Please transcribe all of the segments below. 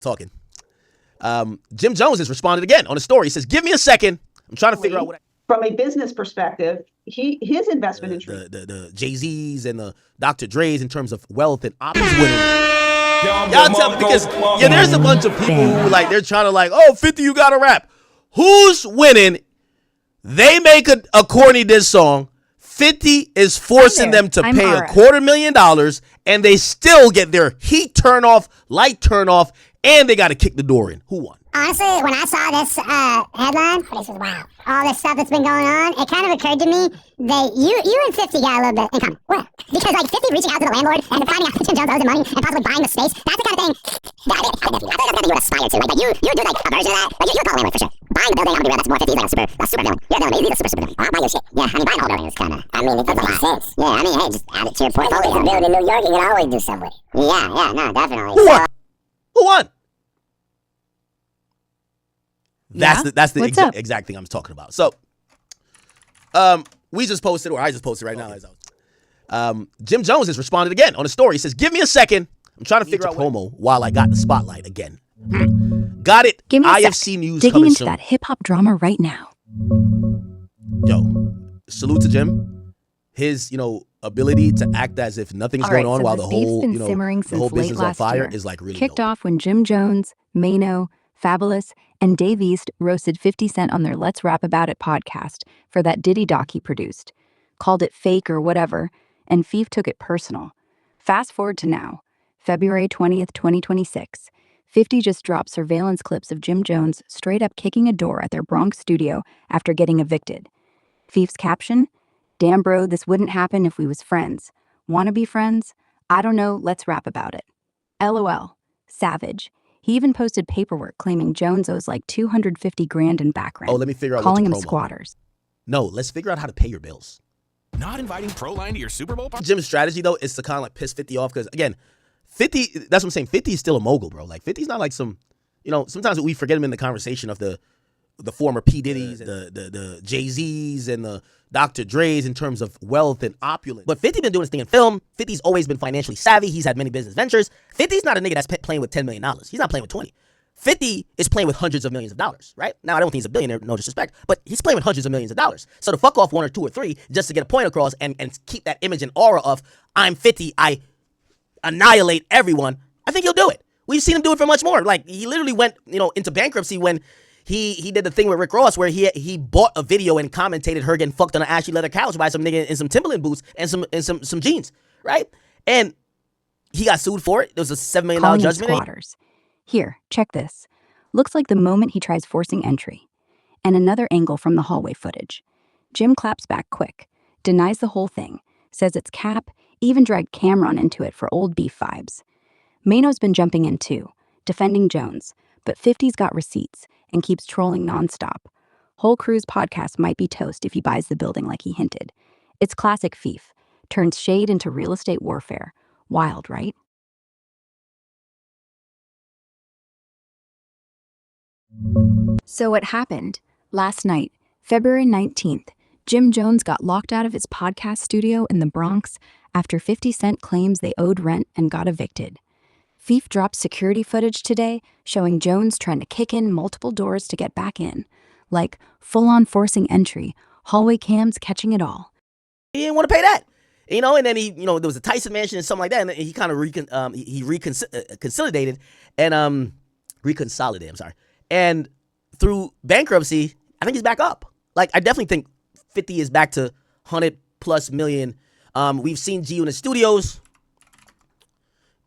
talking. Jim Jones has responded again on a story. He says, give me a second. I'm trying to figure out what. From a business perspective, his investment in the Jay-Z's and the Dr. Dre's in terms of wealth and options winning. Y'all tell me, because there's a bunch of people who they're trying to oh, 50, you gotta rap. Who's winning? They make a corny diss song. 50 is forcing them to pay $250,000, and they still get their heat turn off, light turn off, and they got to kick the door in. Who won? Honestly, when I saw this headline, this is wow. All this stuff that's been going on, it kind of occurred to me that you and 50 got a little bit in common. What? Because 50 reaching out to the landlord and finding out that Jim Jones owes him money and possibly buying the space, that's the kind of thing that I think you would aspire to. You do a version of that. You'll call a landlord for sure. Buying the building, I'm gonna be real, that's more 50. He's a super villain. Yeah, no, he's a super villain. I'll buy your shit. Yeah, buying the whole building is kind of, it doesn't make sense. Yeah, hey, just add it to your portfolio. If you build in New York, you can always do something. Yeah, no, definitely. Who won? That's the exact thing I'm talking about. So, we just posted, or I just posted right now. Jim Jones has responded again on a story. He says, give me a second. I'm trying to figure out promo while I got the spotlight again. Got it. Give me a IFC News digging coming into soon. that hip-hop drama right now. Yo, salute to Jim. His, ability to act as if nothing's going on while the whole, simmering the whole since late business on last fire year. is really kicked dope. off when Jim Jones, Maino, Fabulous, and Dave East roasted 50 Cent on their Let's Rap About It podcast for that Diddy doc he produced. Called it fake or whatever, and Fief took it personal. Fast forward to now, February 20th, 2026. 50 just dropped surveillance clips of Jim Jones straight up kicking a door at their Bronx studio after getting evicted. Fief's caption, "Damn bro, this wouldn't happen if we was friends. Wanna be friends? I don't know, let's rap about it." LOL. Savage. He even posted paperwork claiming Jones owes like $250,000 in back rent. Oh, let me figure out calling what them to promo. squatters. No, let's figure out how to pay your bills. Not inviting Proline to your Super Bowl party? Jim's strategy, though, is to kind of piss 50 off because, again, 50, that's what I'm saying, 50 is still a mogul, bro. 50's not like some, sometimes we forget him in the conversation of the former P. Diddy's, the Jay-Z's, and the Dr. Dre's in terms of wealth and opulence. But 50 been doing his thing in film. 50's always been financially savvy. He's had many business ventures. 50's not a nigga that's playing with $10 million. He's not playing with 20. 50 is playing with hundreds of millions of dollars, right? Now, I don't think he's a billionaire, no disrespect, but he's playing with hundreds of millions of dollars. So to fuck off one or two or three just to get a point across and keep that image and aura of, I'm 50, I annihilate everyone, I think he'll do it. We've seen him do it for much more. He literally went, into bankruptcy when he did the thing with Rick Ross where he bought a video and commentated her getting fucked on an ashy leather couch by some nigga in some Timberland boots and some jeans, right? And he got sued for it. There was a $7 million judgment. Squatters. Here, check this. Looks like the moment he tries forcing entry. And another angle from the hallway footage. Jim claps back quick, denies the whole thing, says it's cap, even dragged Cameron into it for old beef vibes. Maino's been jumping in too, defending Jones, but 50's got receipts and keeps trolling nonstop. Whole Crew's podcast might be toast if he buys the building like he hinted. It's classic Fief, turns shade into real estate warfare. Wild, right? So what happened? Last night, February 19th, Jim Jones got locked out of his podcast studio in the Bronx after 50 Cent claims they owed rent and got evicted. Fief dropped security footage today showing Jones trying to kick in multiple doors to get back in. Like, full-on forcing entry, hallway cams catching it all. He didn't want to pay that. And then he, there was a Tyson mansion and something like that, and he kind of reconsolidated and reconsolidated, I'm sorry. And through bankruptcy, I think he's back up. I definitely think 50 is back to 100+ million. We've seen G-Unit Studios,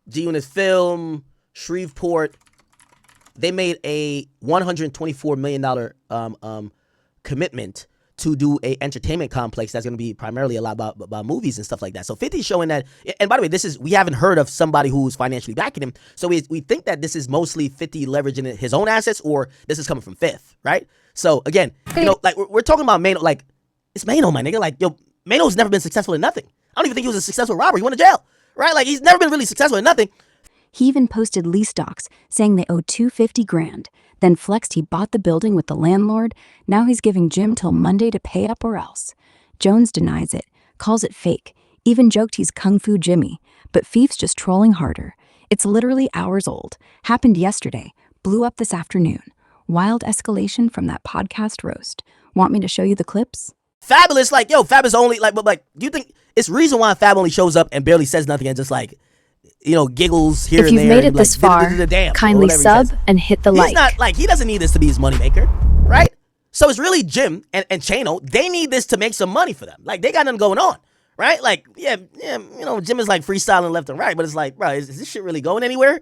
G-Unit Film, Shreveport. They made a $124 million commitment to do a entertainment complex that's going to be primarily a lot about movies and stuff like that. So 50 is showing that, and by the way, we haven't heard of somebody who's financially backing him. So we think that this is mostly 50 leveraging his own assets, or this is coming from Fifth, right? So again, we're talking about Maino, it's Maino, my nigga. Maino's never been successful in nothing. I don't even think he was a successful robber. He went to jail, right? He's never been really successful in nothing. He even posted lease docs saying they owed $250,000, then flexed he bought the building with the landlord. Now he's giving Jim till Monday to pay up or else. Jones denies it, calls it fake, even joked he's Kung Fu Jimmy, but Fief's just trolling harder. It's literally hours old, happened yesterday, blew up this afternoon. Wild escalation from that podcast roast. Want me to show you the clips? Fabulous, like, yo, Fab is only, like, but, like, do you think it's reason why Fab only shows up and barely says nothing and just, like, you know, giggles here and there? If you've made it this far, kindly sub and hit the like. He's not, like, he doesn't need this to be his moneymaker, right? So it's really Jim and Chano. They need this to make some money for them. Like, they got nothing going on, right? Like, yeah, you know, Jim is, like, freestyling left and right, but it's like, bro, is this shit really going anywhere?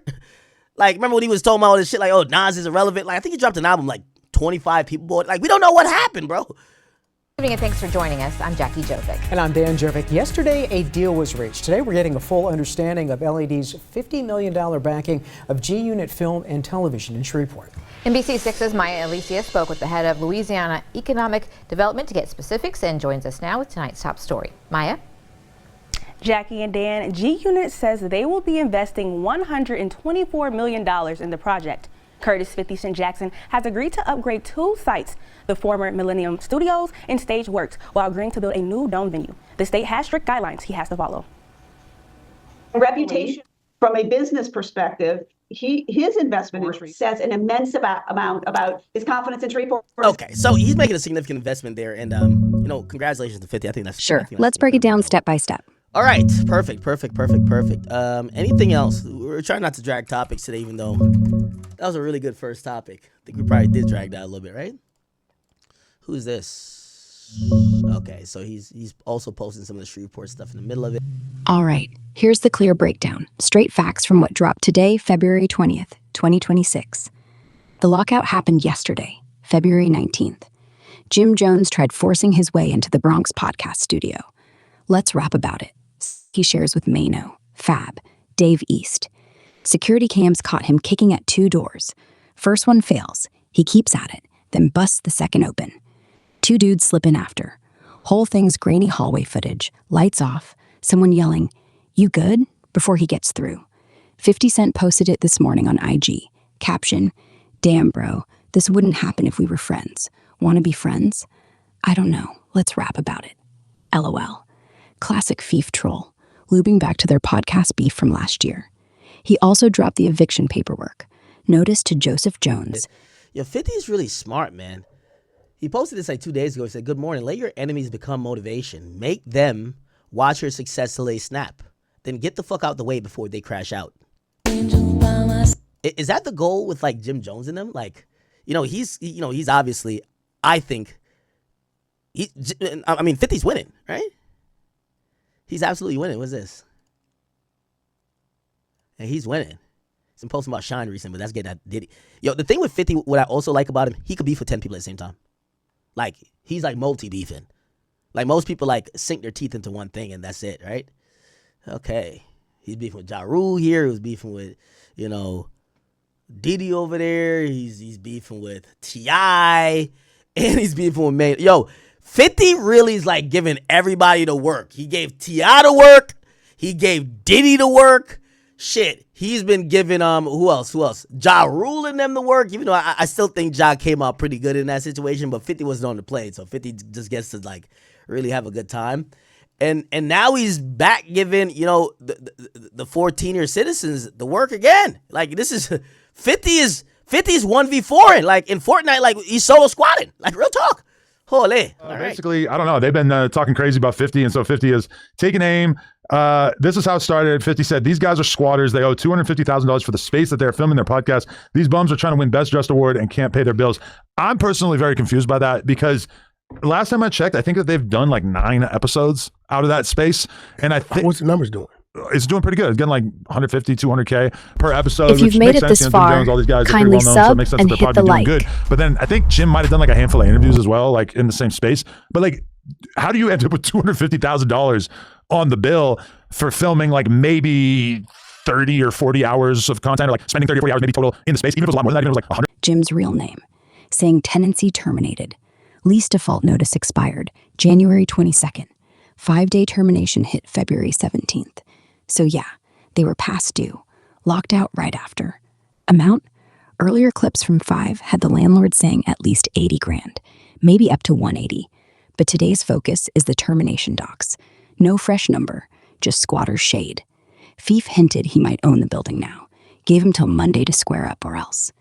Like, remember when he was talking about all this shit, like, oh, Nas is irrelevant? Like, I think he dropped an album, like, 25 people bought it. Like, we don't know what happened, bro. Good evening and thanks for joining us. I'm Jackie Jovic. And I'm Dan Jovic. Yesterday, a deal was reached. Today, we're getting a full understanding of LED's $50 million backing of G-Unit Film and Television in Shreveport. NBC6's Maya Alicia spoke with the head of Louisiana Economic Development to get specifics and joins us now with tonight's top story. Maya? Jackie and Dan, G-Unit says they will be investing $124 million in the project. Curtis 50 Cent Jackson has agreed to upgrade 2 sites, the former Millennium Studios and Stage Works, while agreeing to build a new dome venue. The state has strict guidelines he has to follow. Reputation from a business perspective, his investment says an immense amount about his confidence in Shreveport. Okay, so he's making a significant investment there, and you know, congratulations to 50. I think that's sure. Let's break it down step by step. All right, perfect. Anything else? We're trying not to drag topics today, even though that was a really good first topic. I think we probably did drag that a little bit, right? Who's this? Okay, so he's also posting some of the Shreveport stuff in the middle of it. All right, here's the clear breakdown. Straight facts from what dropped today, February 20th, 2026. The lockout happened yesterday, February 19th. Jim Jones tried forcing his way into the Bronx podcast studio. Let's rap about it. He shares with Maino, Fab, Dave East. Security cams caught him kicking at 2 doors. First one fails. He keeps at it, then busts the second open. 2 dudes slip in after. Whole thing's grainy hallway footage, lights off, someone yelling, "You good?" before he gets through. 50 Cent posted it this morning on IG. Caption, "Damn, bro, this wouldn't happen if we were friends. Want to be friends? I don't know. Let's rap about it. LOL." Classic Fief troll, looping back to their podcast beef from last year. He also dropped the eviction paperwork. Notice to Joseph Jones. Yo, 50 is really smart, man. He posted this like 2 days ago. He said, "Good morning. Let your enemies become motivation. Make them watch your success till they snap. Then get the fuck out the way before they crash out." Is that the goal with like Jim Jones in them? Like, he's obviously, I think, 50's winning, right? He's absolutely winning. What's this? And he's winning. He's been posting about Shine recently, but that's getting that Diddy. Yo, the thing with 50, what I also like about him, he could beef with 10 people at the same time. Like, he's like multi-beefing. Like, most people like sink their teeth into one thing and that's it, right? Okay. He's beefing with Ja Rule here. He was beefing with, Diddy over there. He's beefing with T.I. And he's beefing with Maino. Yo, 50 really is like giving everybody the work. He gave T.I. the work. He gave Diddy the work. Shit, he's been giving who else? Ja Rule and them the work. Even though I still think Ja came out pretty good in that situation, but 50 wasn't on the plate, so 50 just gets to like really have a good time. And now he's back giving the 14-year citizens the work again. Like this is 50's 1v4 and like in Fortnite, like he's solo squatting. Like real talk. Holy. Basically, I don't know. They've been talking crazy about 50, and so 50 is taking aim. This is how it started. 50 said, "These guys are squatters. They owe $250,000 for the space that they're filming their podcast. These bums are trying to win Best Dressed Award and can't pay their bills." I'm personally very confused by that because last time I checked, I think that they've done like 9 episodes out of that space. And I think... What's the numbers doing? It's doing pretty good. It's getting like 150, 200K per episode. If you've made it this far, Jones, all these guys kindly so sub it makes sense and that they're hit the probably like. doing good. But then I think Jim might have done like a handful of interviews as well, like in the same space. But like, how do you end up with $250,000 on the bill for filming like maybe 30 or 40 hours of content, or like spending 30 or 40 hours maybe total in the space? Even if it was a lot more than that, even if it was like 100. Jim's real name, saying tenancy terminated. Lease default notice expired January 22nd. 5-day termination hit February 17th. So yeah, they were past due, locked out right after. Amount? Earlier clips from 5 had the landlord saying at least 80 grand, maybe up to 180. But today's focus is the termination docs. No fresh number, just squatter's shade. Fief hinted he might own the building now. Gave him till Monday to square up or else.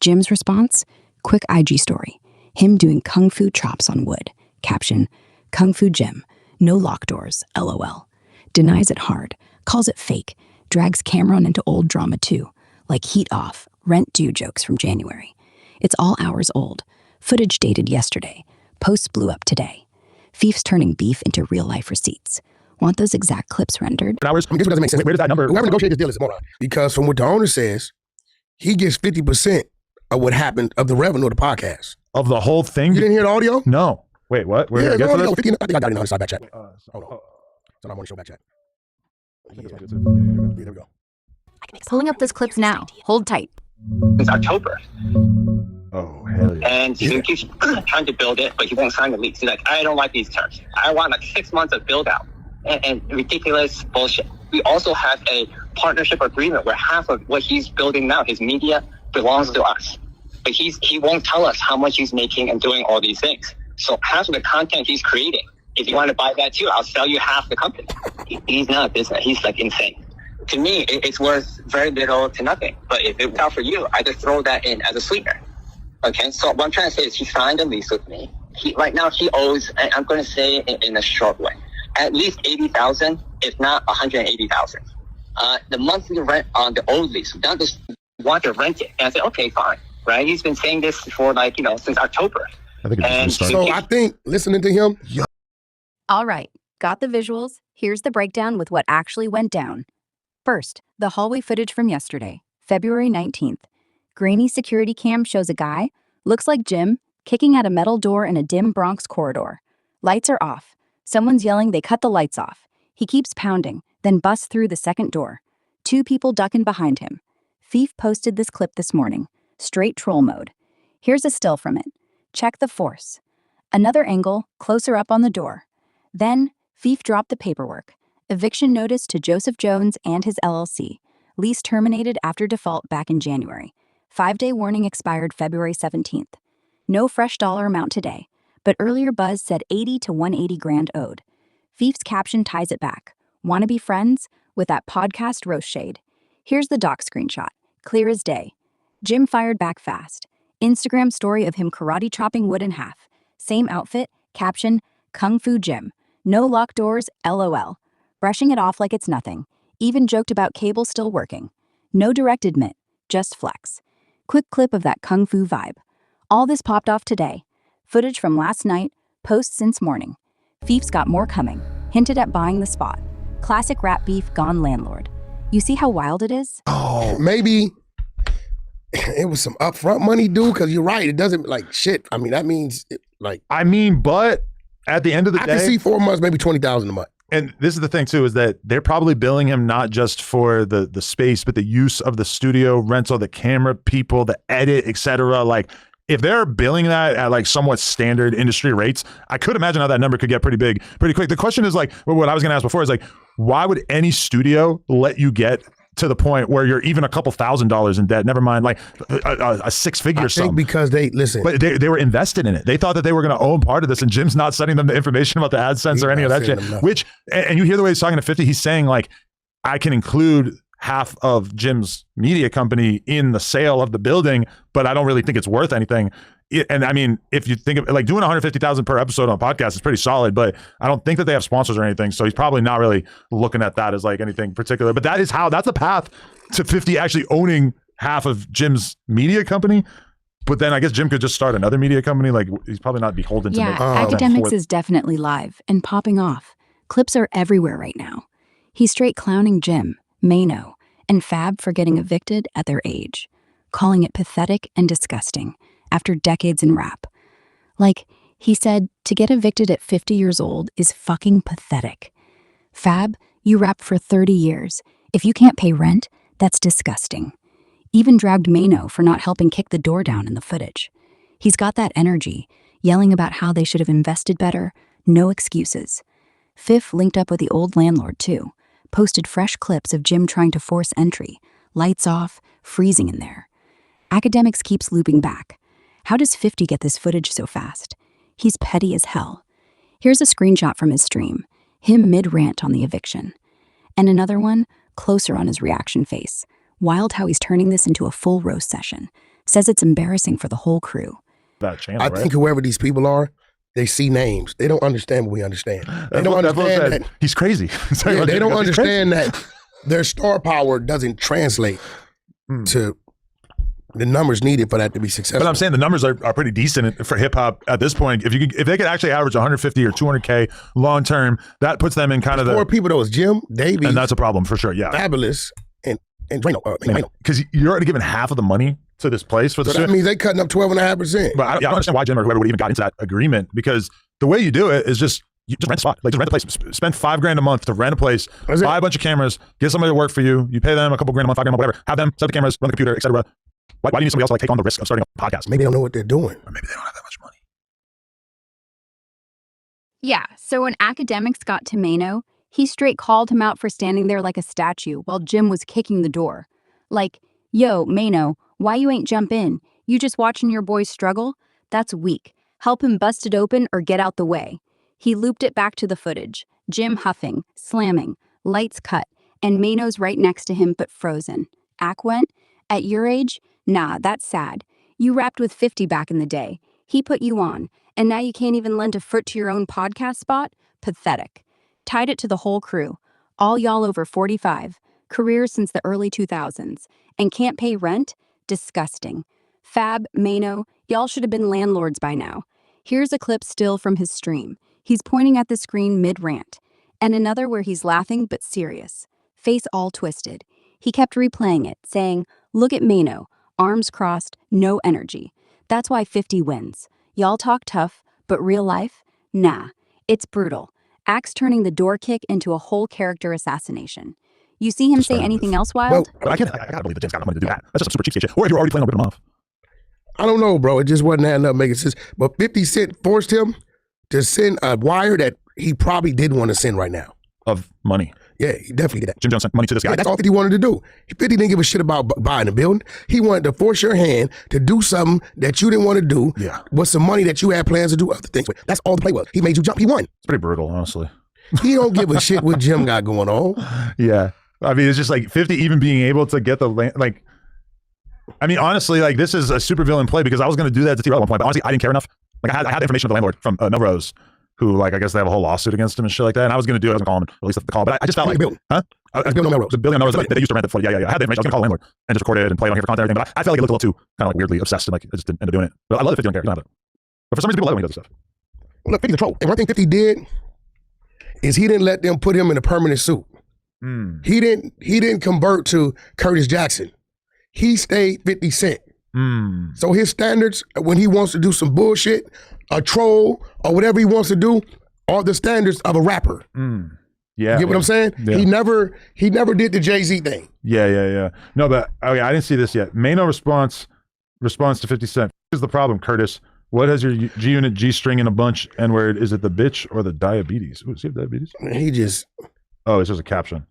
Jim's response? Quick IG story. Him doing kung fu chops on wood. Caption, Kung Fu Jim. No lock doors, LOL. Denies it hard. Calls it fake. Drags Cameron into old drama too. Like heat off, rent due jokes from January. It's all hours old. Footage dated yesterday. Posts blew up today. Fief's turning beef into real-life receipts. Want those exact clips rendered? Hours? I mean, this doesn't make sense. Where does that number? Whoever negotiated this deal is a moron. Because from what the owner says, he gets 50% of what happened of the revenue of the podcast. Of the whole thing? You didn't hear the audio? No. Wait, what? We're gonna get to this? 50, I think I got it on the side back chat. Hold on. So I'm on the show back chat. Yeah, there we go. Pulling up those clips now. Hold tight. Since October. Oh, hell yeah. And he keeps trying to build it, but he won't sign the lease. He's like, I don't like these terms. I want like 6 months of build out and ridiculous bullshit. We also have a partnership agreement where half of what he's building now, his media, belongs to us. But he won't tell us how much he's making and doing all these things. So half of the content he's creating, if you want to buy that too, I'll sell you half the company. He's not a business. He's like insane. To me, it's worth very little to nothing. But if it works out for you, I just throw that in as a sweetener. Okay, so what I'm trying to say is he signed a lease with me. Right now he owes, I'm going to say in a short way, at least $80,000, if not $180,000. The monthly rent on the old lease, not just want to rent it. And I said, okay, fine, right? He's been saying this for since October. I think I think listening to him. All right, got the visuals. Here's the breakdown with what actually went down. First, the hallway footage from yesterday, February 19th. Grainy security cam shows a guy, looks like Jim, kicking at a metal door in a dim Bronx corridor. Lights are off. Someone's yelling they cut the lights off. He keeps pounding, then busts through the second door. 2 people ducking behind him. Fief posted this clip this morning. Straight troll mode. Here's a still from it. Check the force. Another angle, closer up on the door. Then, Fief dropped the paperwork. Eviction notice to Joseph Jones and his LLC. Lease terminated after default back in January. 5-day warning expired February 17th. No fresh dollar amount today, but earlier buzz said 80 to 180 grand owed. Fief's caption ties it back. Wanna be friends? With that podcast roast shade. Here's the doc screenshot. Clear as day. Jim fired back fast. Instagram story of him karate chopping wood in half. Same outfit, caption, Kung Fu Jim. No locked doors, LOL. Brushing it off like it's nothing. Even joked about cable still working. No direct admit, just flex. Quick clip of that Kung Fu vibe. All this popped off today. Footage from last night, posts since morning. Fief's got more coming. Hinted at buying the spot. Classic rap beef gone landlord. You see how wild it is? Oh, maybe it was some upfront money due, because you're right. It doesn't shit. I mean, that means but at the end of the day, I can see 4 months, maybe $20,000 a month. And this is the thing too, is that they're probably billing him not just for the space, but the use of the studio, rental, the camera people, the edit, etc. Like, if they're billing that at somewhat standard industry rates, I could imagine how that number could get pretty big, pretty quick. The question is what I was going to ask before is why would any studio let you get to the point where you're even a couple $1,000s in debt? Never mind a 6-figure sum. I think because but they were invested in it. They thought that they were going to own part of this, and Jim's not sending them the information about the AdSense or any of that shit. Which, and you hear the way he's talking to 50, he's saying I can include half of Jim's media company in the sale of the building, but I don't really think it's worth anything. And I mean, if you think of doing $150,000 per episode on a podcast is pretty solid, but I don't think that they have sponsors or anything. So he's probably not really looking at that as anything particular, but that's the path to 50 actually owning half of Jim's media company. But then I guess Jim could just start another media company. He's probably not beholden to make Akademiks is definitely live and popping off. Clips are everywhere right now. He's straight clowning Jim, Maino, and Fab for getting evicted at their age, calling it pathetic and disgusting after decades in rap. He said, to get evicted at 50 years old is fucking pathetic. Fab, you rapped for 30 years. If you can't pay rent, that's disgusting. Even dragged Maino for not helping kick the door down in the footage. He's got that energy, yelling about how they should have invested better, no excuses. Fiff linked up with the old landlord too, posted fresh clips of Jim trying to force entry, lights off, freezing in there. Akademiks keeps looping back. How does 50 get this footage so fast? He's petty as hell. Here's a screenshot from his stream, him mid-rant on the eviction. And another one, closer on his reaction face. Wild how he's turning this into a full roast session. Says it's embarrassing for the whole crew. I think whoever these people are, they see names. They don't understand what we understand. They don't understand that he's crazy. They don't understand that their star power doesn't translate to the numbers needed for that to be successful. But I'm saying the numbers are pretty decent for hip hop at this point. If they could actually average 150 or 200K long term, that puts them in kind of the four people. Those Jim, Davies, and that's a problem for sure. Yeah, Fabulous, and Maino. Because you're already giving half of the money to this place for the. So that means they cutting up 12.5%. But I don't understand why Jim or whoever would even got into that agreement, because the way you do it is just rent a spot. Like just rent a place. Spend $5,000 a month to rent a place, buy a bunch of cameras, get somebody to work for you. You pay them a couple grand a month, $5,000 a month, whatever. Have them set the cameras, run the computer, etc. Why do you need somebody else to like take on the risk of starting a podcast? Maybe they don't know what they're doing. Or maybe they don't have that much money. Yeah, so when Akademiks got to Maino, he straight called him out for standing there like a statue while Jim was kicking the door. Like, yo, Maino, why you ain't jump in? You just watching your boy struggle? That's weak. Help him bust it open or get out the way. He looped it back to the footage. Jim huffing, slamming, lights cut, and Maino's right next to him but frozen. Ak went, at your age? Nah, that's sad. You rapped with 50 back in the day. He put you on, and now you can't even lend a foot to your own podcast spot? Pathetic. Tied it to the whole crew. All y'all over 45. Careers since the early 2000s. And can't pay rent? Disgusting. Fab, Maino, y'all should have been landlords by now. Here's a clip still from his stream. He's pointing at the screen mid-rant. And another where he's laughing but serious. Face all twisted. He kept replaying it, saying, look at Maino. Arms crossed, no energy. That's why 50 wins. Y'all talk tough, but real life? Nah. It's brutal. Axe turning the door kick into a whole character assassination. You see him say anything else wild? Well, I gotta believe that Jim's got enough money to do that. That's just some super cheap shit. Or if you're already planning on ripping him off. I don't know, bro. It just wasn't adding up making sense. But 50 Cent forced him to send a wire that he probably didn't want to send right now. Of money. Yeah, he definitely did that. Jim Jones sent money to this guy. Yeah, that's all 50 wanted to do. 50 didn't give a shit about buying a building. He wanted to force your hand to do something that you didn't want to do with some money that you had plans to do other things with. That's all the play was. He made you jump. He won. It's pretty brutal, honestly. He don't give a shit what Jim got going on. Yeah. I mean, it's just like 50 even being able to get the land, like, I mean, honestly, like this is a super villain play because I was going to do that to T-Rail at one point, but honestly, I didn't care enough. Like I had the information of the landlord from Melrose, who like, I guess they have a whole lawsuit against him and shit like that. And I was going to do it. I was going to call him and release the call, but I just felt like, huh? I was building on Melrose. The building on Melrose that they used to rent it for. Yeah. I had the information. I was going to call the landlord and just record it and play it on here for content and everything. But I felt like it looked a little too kind of like weirdly obsessed and like I just didn't end up doing it. But I love it 50 don't care. You don't have it. But for some reason, people love it when he does this stuff. Well, look, 50 control. And one thing 50 did is he didn't let them put him in a permanent suit. He didn't convert to Curtis Jackson. He stayed 50 Cent. So his standards, when he wants to do some bullshit, a troll, or whatever he wants to do, are the standards of a rapper. Yeah. You get what I'm saying? Yeah. He never did the Jay-Z thing. Yeah. No, but okay, I didn't see this yet. Maino response to 50 Cent. Here's the problem, Curtis. What has your G-Unit G-string in a bunch N-word? Is it the bitch or the diabetes? Ooh, does he have diabetes? He just... Oh, it's just a caption.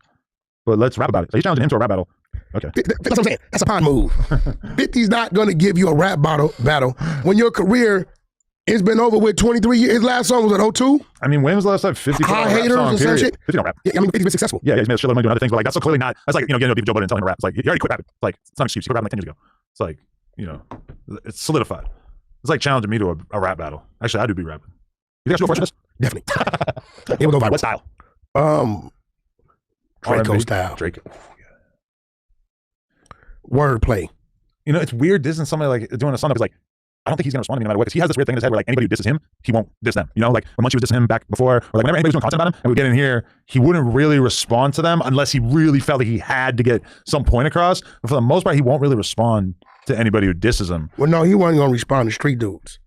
But let's rap about it. So he's challenging him to a rap battle. Okay. That's what I'm saying. That's a pond move. 50's not going to give you a rap battle when your career has been over with 23 years. His last song was at 02. I mean, when was the last time 50 put out a rap Haters song, and some period? shit. 50 don't rap. Yeah, I mean, 50's been successful. Yeah, he's made a shitload of money doing other things, but like that's so clearly not, that's like, you know, getting Joe Budden and telling him to rap. It's like, he already quit rapping. It's like, it's not an excuse. He quit rapping like 10 years ago. It's like, you know, it's solidified. It's like challenging me to a rap battle. Actually, I do be rapping. You think I should go first for this? Definitely. It will go viral. What style? Draco style. Drake. Wordplay. You know, it's weird dissing somebody like doing a song that is like, I don't think he's gonna respond to me no matter what, because he has this weird thing in his head where like anybody who disses him, he won't diss them. You know, like when Munchie was dissing him back before, or like whenever anybody was doing content about him, and we get in here, he wouldn't really respond to them unless he really felt like he had to get some point across. But for the most part, he won't really respond to anybody who disses him. Well, no, he wasn't gonna respond to street dudes.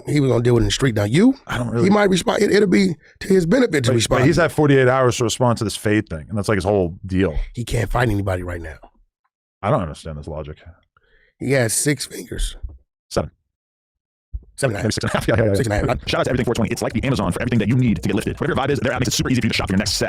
He was gonna deal with it in the street. Now I don't really. He might respond. It'll be to his benefit to respond. But he's had 48 hours to respond to this fade thing, and that's like his whole deal. He can't fight anybody right now. I don't understand this logic. He has 6 fingers. 7. 7.5. Maybe 6.5. Yeah. 6.5. Shout out to Everything 420. It's like the Amazon for everything that you need to get lifted. Whatever your vibe is, their app makes it super easy for you to shop for your next set.